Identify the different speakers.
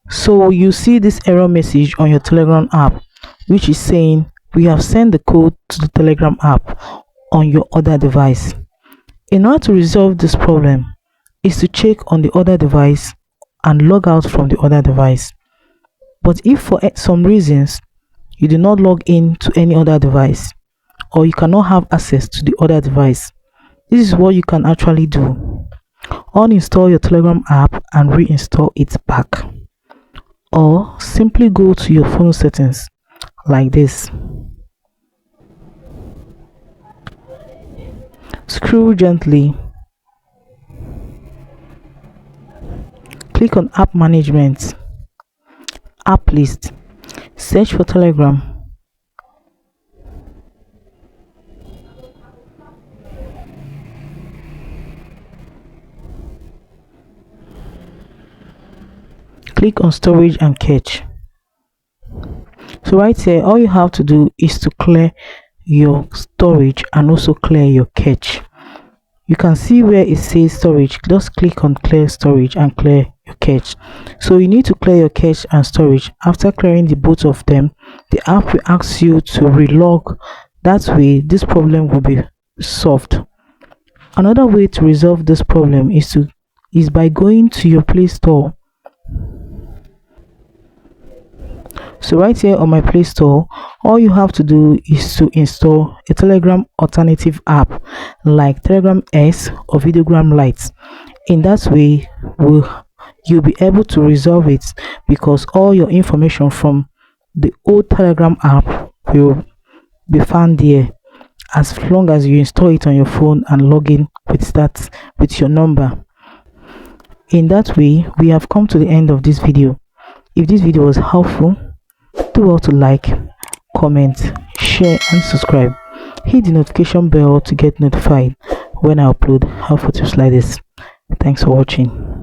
Speaker 1: So you see this error message on your Telegram app, which is saying we have sent the code to the Telegram app on your other device. In order to resolve this problem is to check on the other device and log out from the other device. But if for some reasons you do not log in to any other device, or you cannot have access to the other device, this is what you can actually do. Uninstall your Telegram app and reinstall it back, or simply go to your phone settings like this. Scroll gently, click on app management, app list, search for Telegram. Click on storage and cache. So right here, all you have to do is to clear your storage and also clear your cache. You can see where it says storage. Just click on clear storage and clear your cache. So you need to clear your cache and storage. After clearing the both of them, the app will ask you to relog. That way this problem will be solved. Another way to resolve this problem is by going to your Play Store. So right here on my Play Store, all you have to do is to install a Telegram alternative app like Telegram S or Videogram Lite. In that way, you'll be able to resolve it, because all your information from the old Telegram app will be found there, as long as you install it on your phone and log in with your number. In that way, we have come to the end of this video. If this video was helpful, do well to like, comment, share and subscribe. Hit the notification bell to get notified when I upload helpful tips like this. Thanks for watching.